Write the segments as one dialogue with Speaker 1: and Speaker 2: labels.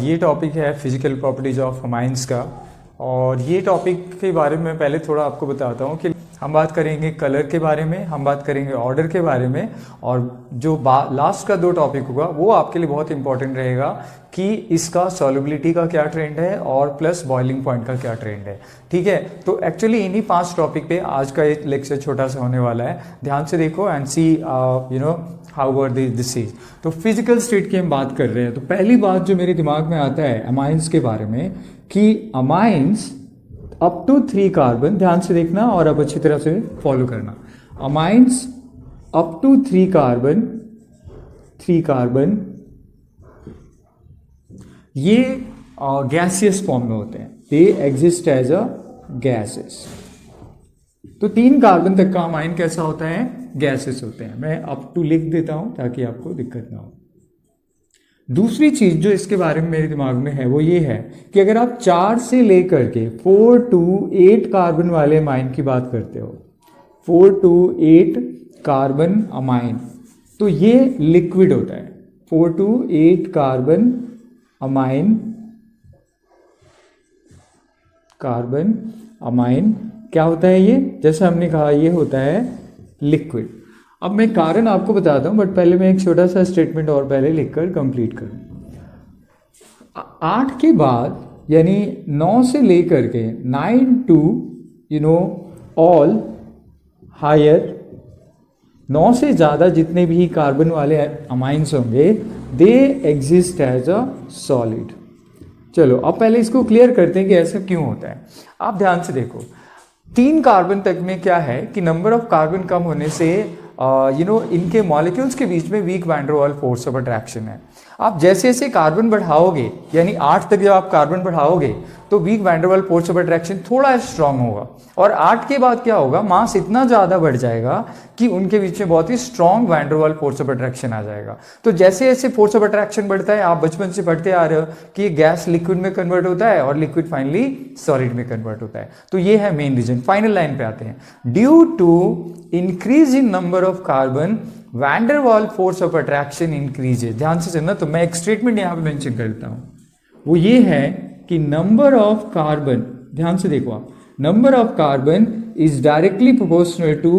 Speaker 1: ये टॉपिक है physical properties of amines का। और ये टॉपिक के बारे में पहले थोड़ा आपको बताता हूँ कि हम बात करेंगे कलर के बारे में, हम बात करेंगे ऑर्डर के बारे में, और जो लास्ट का 2 टॉपिक होगा वो आपके लिए बहुत इंपॉर्टेंट रहेगा कि इसका सॉल्युबिलिटी का क्या ट्रेंड है और प्लस बॉइलिंग पॉइंट का क्या ट्रेंड है। ठीक है, तो एक्चुअली इन्हीं 5 टॉपिक पे आज का एक लेक्चर छोटा सा होने वाला है। ध्यान से देखो and see how were this is. तो फिजिकल स्टेट की हम बात कर रहे हैं, तो पहली बात जो मेरे दिमाग में आता है अमाइंस के बारे में कि अमाइंस अप टू 3 कार्बन, ध्यान से देखना और अब अच्छी तरह से फॉलो करना। अमाइंस अप टू 3 कार्बन ये गैसियस फॉर्म में होते हैं, they exist as a gases. तो 3 कार्बन तक का अमाइन कैसा होता है, गैसेस होते हैं। मैं अप टू लिख देता हूं ताकि आपको दिक्कत ना हो। दूसरी चीज जो इसके बारे में मेरे दिमाग में है वो ये है कि अगर आप 4 से लेकर के 4 to 8 कार्बन वाले अमाइन की बात करते हो, 4 to 8 कार्बन अमाइन, तो ये लिक्विड होता है। 4 to 8 कार्बन अमाइन क्या होता है ये, जैसे हमने कहा ये होता है लिक्विड। अब मैं कारण आपको बताता हूं, बट पहले मैं एक छोटा सा स्टेटमेंट और पहले लिखकर कंप्लीट करूं। 8 के बाद यानी 9 से लेकर के 9 to ऑल हायर, 9 से ज़्यादा जितने भी कार्बन वाले अमाइंस होंगे they exist as a solid. चलो अब पहले इसको क्लियर करते हैं कि ऐसा क्यों होता है। आप ध्यान से देखो, 3 कार्बन तक में क्या है कि नंबर ऑफ कार्बन कम होने से इनके मॉलिक्यूल्स के बीच में week van der Waals force of attraction है। आप जैसे जैसे कार्बन बढ़ाओगे, यानी 8 तक जब आप कार्बन बढ़ाओगे तो week van der Waals force of attraction थोड़ा स्ट्रांग होगा, और 8 के बाद क्या होगा, मास इतना ज़्यादा बढ़ जाएगा कि उनके बीच में बहुत ही strong van der Waals force of attraction आ जाएगा। तो जैसे जैसे फोर्स ऑफ अट्रैक्शन बढ़ता है, आप बचपन से पढ़ते आ रहे हो कि ये गैस लिक्विड में कन्वर्ट होता है और लिक्विड फाइनली सॉलिड में कन्वर्ट होता है। तो ये है मेन रीजन। फाइनल लाइन पे आते हैं, due to increase in number of carbon van der Waals force of attraction increases. ध्यान से सुनना, तो मैं एक स्टेटमेंट यहां पे मेंशन करता हूं, वो ये है कि नंबर ऑफ कार्बन, ध्यान से देखो आप, number of carbon is directly proportional to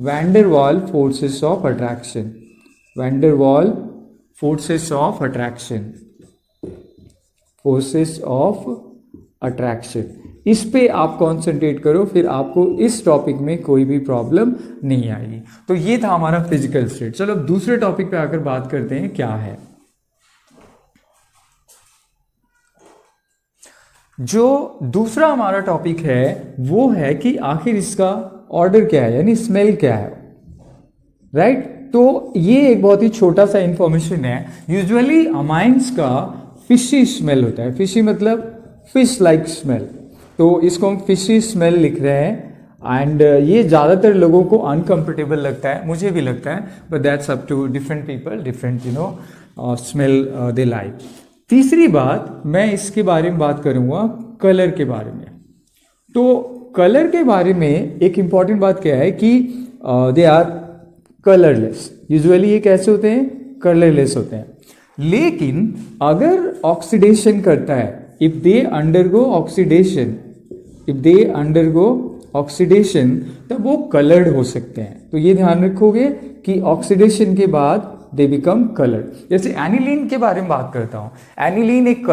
Speaker 1: van der Waals forces of attraction. Van der Waals forces of attraction, forces of attraction, इस पे आप कॉन्सेंट्रेट करो, फिर आपको इस टॉपिक में कोई भी प्रॉब्लम नहीं आएगी। तो ये था हमारा फिजिकल स्टेट। चलो अब दूसरे टॉपिक पे आकर बात करते हैं क्या है। जो दूसरा हमारा टॉपिक है वो है कि आखिर इसका ऑर्डर क्या है, यानी स्मेल क्या है, राइट। तो ये एक बहुत ही छोटा सा इंफॉर्मेशन है। यूजुअली अमाइंस का फिशी स्मेल होता है, फिशी मतलब फिश लाइक स्मेल, तो इसको हम फिशी स्मेल लिख रहे हैं। एंड ये ज़्यादातर लोगों को अनकंफर्टेबल लगता है, मुझे भी लगता है, but that's up to different people, different smell they like. तीसरी बात, मैं इसके बारे में बात करूंगा कलर के बारे में। तो कलर के बारे में एक इंपॉर्टेंट बात क्या है कि दे आर कलरलेस। यूजुअली ये कैसे होते हैं, कलरलेस होते हैं। लेकिन अगर ऑक्सीडेशन करता है, if they undergo oxidation, तब वो कलर्ड हो सकते हैं। तो ये ध्यान रखोगे कि ऑक्सीडेशन के बाद दे बिकम कलर्ड। जैसे एनिलीन के बारे में बात करता हूँ, एनिलीन एक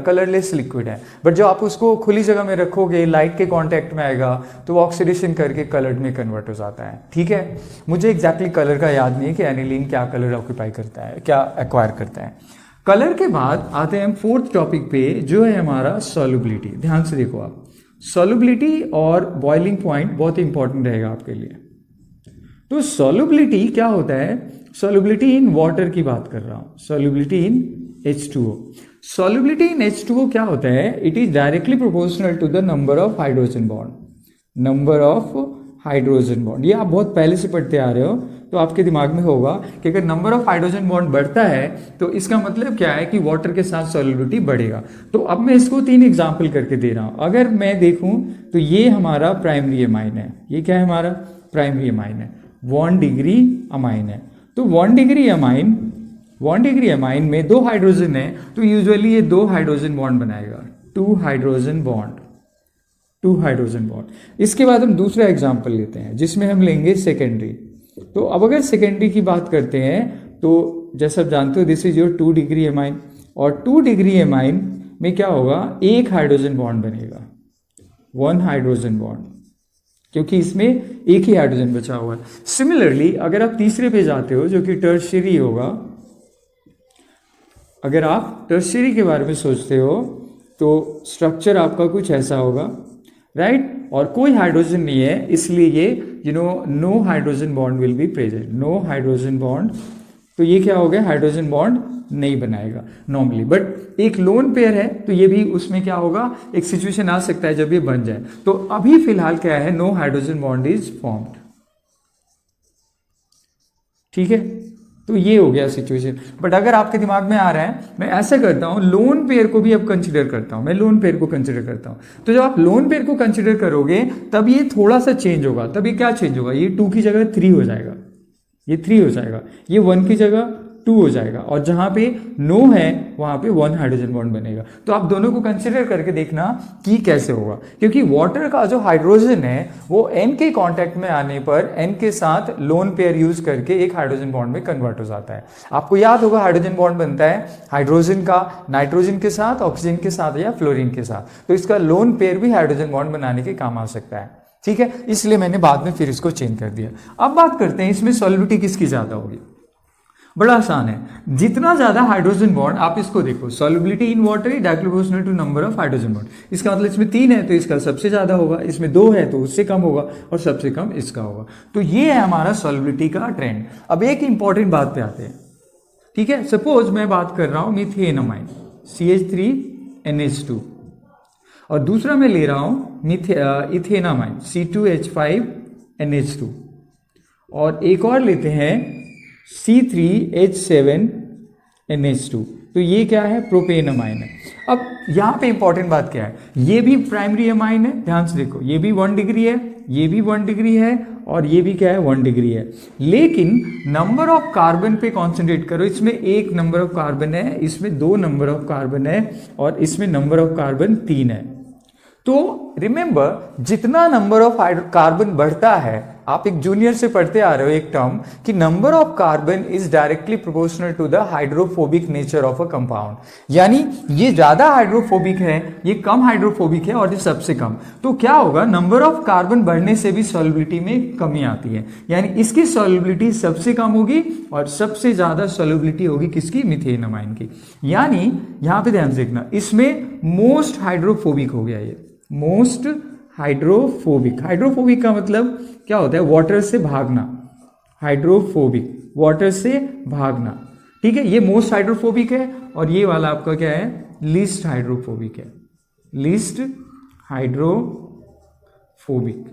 Speaker 1: कलरलेस लिक्विड है, बट जब आप उसको खुली जगह में रखोगे, लाइट के कांटेक्ट में आएगा, तो वो ऑक्सीडेशन करके कलर्ड में कन्वर्ट हो जाता है। ठीक है, मुझे एग्जैक्टली कलर का याद नहीं है कि एनिलीन क्या कलर ऑक्यूपाई करता है, क्या एक्वायर करता है। कलर के बाद आते हैं हम 4th टॉपिक पे, जो है हमारा सॉल्युबिलिटी। ध्यान से देखो आप, सॉल्युबिलिटी और बॉइलिंग पॉइंट बहुत इंपॉर्टेंट रहेगा आपके लिए। तो सॉल्युबिलिटी क्या होता है, सॉल्युबिलिटी इन वाटर की बात कर रहा हूं, सॉल्युबिलिटी इन H2O। सॉल्युबिलिटी इन H2O क्या होता है, it is directly proportional to the number of hydrogen bond, number of hydrogen bond. ये आप बहुत पहले से पढ़ते आ रहे हो, तो आपके दिमाग में होगा कि अगर नंबर ऑफ हाइड्रोजन बॉन्ड बढ़ता है तो इसका मतलब क्या है कि वाटर के साथ सॉल्युबिलिटी बढ़ेगा। तो अब मैं इसको 3 एग्जांपल करके दे रहा हूं। अगर मैं देखूं तो ये हमारा प्राइमरी अमाइन है, ये क्या है हमारा प्राइमरी अमाइन है, 1 डिग्री अमाइन है। तो 1 डिग्री अमाइन 1 डिग्री अमाइन में 2 हाइड्रोजन है तो यूजुअली ये 2 हाइड्रोजन बॉन्ड बनाएगा, 2 हाइड्रोजन बॉन्ड, 2 हाइड्रोजन बॉन्ड। इसके बाद हम दूसरा एग्जांपल लेते हैं जिसमें हम लेंगे सेकेंडरी। तो अब अगर सेकेंडरी की बात करते हैं तो जैसा आप जानते हो this is your 2 degree amine, और 2 डिग्री अमाइन में क्या होगा, 1 हाइड्रोजन बॉन्ड बनेगा, 1 हाइड्रोजन बॉन्ड, क्योंकि इसमें एक ही हाइड्रोजन बचा हुआ है। सिमिलरली अगर आप तीसरे पे जाते हो जो कि टर्शियरी होगा, अगर आप टर्शियरी के बारे में सोचते हो तो स्ट्रक्चर आपका कुछ ऐसा होगा, राइट, और कोई हाइड्रोजन नहीं है, इसलिए ये no hydrogen bond will be present, no hydrogen bond. तो ये क्या हो गया, हाइड्रोजन बॉन्ड नहीं बनाएगा नॉर्मली, बट एक लोन पेयर है तो ये भी उसमें क्या होगा, एक सिचुएशन आ सकता है जब ये बन जाए। तो अभी फिलहाल क्या है, no hydrogen bond is formed, ठीक है। तो ये हो गया सिचुएशन। बट अगर आपके दिमाग में आ रहा है, मैं ऐसा करता हूं, लोन पेयर को भी अब कंसिडर करता हूं, मैं लोन पेयर को कंसिडर करता हूं। तो जब आप लोन पेयर को कंसिडर करोगे तब ये थोड़ा सा चेंज होगा, तब ये क्या चेंज होगा, ये 2 की जगह 3 हो जाएगा, ये 3 हो जाएगा, ये 1 की जगह 2 हो जाएगा, और जहां पे नो है वहां पे 1 हाइड्रोजन बॉन्ड बनेगा। तो आप दोनों को कंसिडर करके देखना कि कैसे होगा, क्योंकि वाटर का जो हाइड्रोजन है वो N के कांटेक्ट में आने पर N के साथ लोन पेयर यूज करके एक हाइड्रोजन बॉन्ड में कन्वर्ट हो जाता है। आपको याद होगा हाइड्रोजन बॉन्ड बनता है हाइड्रोजन का नाइट्रोजन के साथ, ऑक्सीजन के साथ या फ्लोरीन के साथ, तो इसका लोन पेयर भी हाइड्रोजन बॉन्ड बनाने के काम आ सकता है, ठीक है। इसलिए मैंने बाद में फिर इसको चेंज कर दिया। अब बात करते हैं इसमें सॉल्युबिलिटी किसकी ज्यादा होगी। बड़ा आसान है, जितना ज्यादा हाइड्रोजन बॉन्ड, आप इसको देखो, solubility in water is directly proportional to number of hydrogen bond. इसका मतलब इसमें 3 है तो इसका सबसे ज्यादा होगा, इसमें 2 है तो उससे कम होगा, और सबसे कम इसका होगा। तो ये है हमारा सॉल्युबिलिटी का ट्रेंड। अब एक इंपॉर्टेंट बात पे आते हैं, ठीक है। सपोज मैं बात कर रहा हूं मीथेन अमाइन CH3NH2, और दूसरा मैं ले रहा हूं इथेन अमाइन C2H5NH2, और एक और लेते हैं C3H7NH2। तो ये क्या है, प्रोपेन अमाइन है। अब यहां पे इंपॉर्टेंट बात क्या है, ये भी प्राइमरी अमाइन है, ध्यान से देखो, ये भी 1 डिग्री है, ये भी 1 डिग्री है, और ये भी क्या है, 1 डिग्री है। लेकिन नंबर ऑफ कार्बन पे कॉन्सेंट्रेट करो, इसमें 1 नंबर ऑफ कार्बन है, इसमें 2 नंबर ऑफ कार्बन है, और इसमें नंबर ऑफ कार्बन 3 है। तो रिमेंबर, जितना नंबर ऑफ कार्बन बढ़ता है, आप एक जूनियर से पढ़ते आ रहे हो एक टर्म कि number of carbon is directly proportional to the hydrophobic nature of a compound, यानी ये ज्यादा हाइड्रोफोबिक है, ये कम हाइड्रोफोबिक है, और ये सबसे कम। तो क्या होगा, नंबर ऑफ कार्बन बढ़ने से भी सॉल्युबिलिटी में कमी आती है, यानी इसकी सॉल्युबिलिटी सबसे कम होगी और सबसे ज्यादा सॉल्युबिलिटी होगी किसकी, मीथेन अमाइन की। यानी यहां पे ध्यान से देखना, इसमें मोस्ट हाइड्रोफोबिक हो गया, ये मोस्ट हाइड्रोफोबिक। हाइड्रोफोबिक का मतलब क्या होता है, वाटर से भागना, हाइड्रोफोबिक, वाटर से भागना, ठीक है। ये मोस्ट हाइड्रोफोबिक है, और ये वाला आपका क्या है, लीस्ट हाइड्रोफोबिक है, लीस्ट हाइड्रोफोबिक।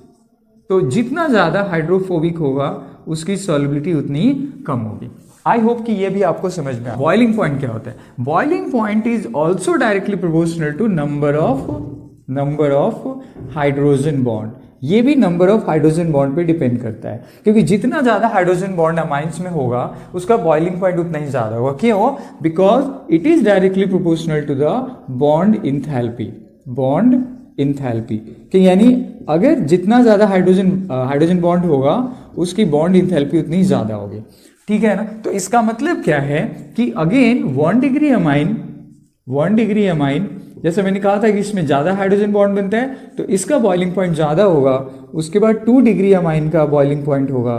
Speaker 1: तो जितना ज्यादा हाइड्रोफोबिक होगा उसकी सॉल्युबिलिटी उतनी कम होगी। आई होप कि ये भी आपको समझ में आया। बॉइलिंग पॉइंट क्या होता है, boiling point is also directly proportional to number of hydrogen bond. ये भी नंबर ऑफ हाइड्रोजन बॉन्ड पे डिपेंड करता है, क्योंकि जितना ज्यादा हाइड्रोजन बॉन्ड अमाइंस में होगा उसका बॉइलिंग पॉइंट उतना ही ज्यादा होगा। क्यों, because it is directly proportional to the bond enthalpy, bond enthalpy कि यानी अगर जितना ज्यादा हाइड्रोजन बॉन्ड होगा उसकी बॉन्ड इंथैल्पी उतनी ज्यादा होगी, ठीक है ना। तो इसका मतलब क्या है कि अगेन 1 डिग्री अमाइन जैसे मैंने कहा था कि इसमें ज्यादा हाइड्रोजन बॉन्ड बनता है तो इसका बॉइलिंग पॉइंट ज्यादा होगा। उसके बाद 2 डिग्री अमाइन का बॉइलिंग पॉइंट होगा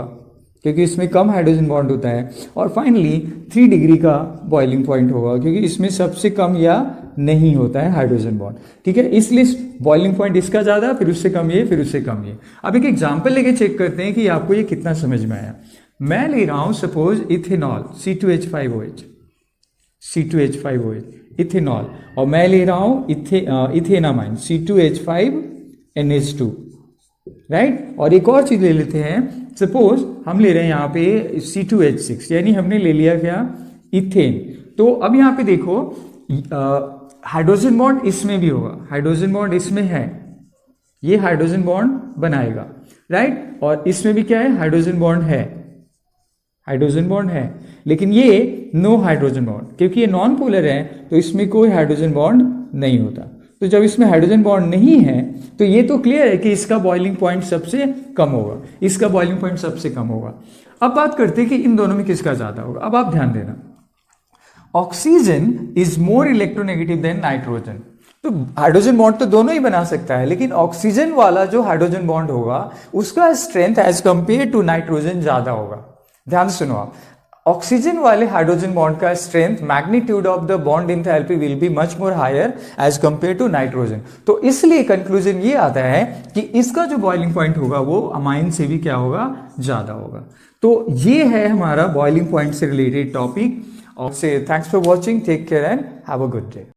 Speaker 1: क्योंकि इसमें कम हाइड्रोजन बॉन्ड होता है, और फाइनली 3 डिग्री का बॉइलिंग पॉइंट होगा क्योंकि इसमें सबसे कम या नहीं होता है हाइड्रोजन बॉन्ड, ठीक है। इसलिए बॉइलिंग पॉइंट इसका ज्यादा, फिर उससे कम ये, फिर उससे कम ये। अब एक एग्जाम्पल लेके चेक करते हैं कि आपको ये कितना समझ में आया। मैं ले रहा हूं सपोज इथेनॉल C2H5OH इथेनॉल, और मैं ले रहा हूं इथेनामाइन C2H5NH2, राइट। और एक और चीज ले लेते हैं, सपोज हम ले रहे हैं यहाँ पे C2H6, यानी हमने ले लिया क्या, इथेन। तो अब यहाँ पे देखो हाइड्रोजन बॉन्ड इसमें भी होगा, हाइड्रोजन बॉन्ड इसमें है, ये हाइड्रोजन बॉन्ड बनाएगा, राइट। और इसमें भी क्या है, हाइड्रोजन बॉन्ड है, हाइड्रोजन बॉन्ड है, लेकिन ये नो हाइड्रोजन बॉन्ड, क्योंकि ये नॉन पोलर है तो इसमें कोई हाइड्रोजन बॉन्ड नहीं होता। तो जब इसमें हाइड्रोजन बॉन्ड नहीं है तो ये तो क्लियर है कि इसका बॉइलिंग पॉइंट सबसे कम होगा, इसका बॉइलिंग पॉइंट सबसे कम होगा। अब बात करते हैं कि इन दोनों में किसका ज़्यादा होगा। अब आप ध्यान देना, oxygen is more electronegative than nitrogen. तो हाइड्रोजन बॉन्ड तो दोनों ही बना सकता है, लेकिन ऑक्सीजन वाला जो हाइड्रोजन बॉन्ड होगा उसका strength as compare to nitrogen ज़्यादा होगा। ध्यान से सुनो आप, ऑक्सीजन वाले हाइड्रोजन बॉन्ड का strength, magnitude of the bond enthalpy will be much more higher as compare to nitrogen. तो इसलिए कंक्लूजन ये आता है कि इसका जो बॉइलिंग पॉइंट होगा वो अमाइन से भी क्या होगा, ज़्यादा होगा। तो ये है हमारा बॉइलिंग पॉइंट से रिलेटेड टॉपिक। और से thanks for watching, take care and have a good day.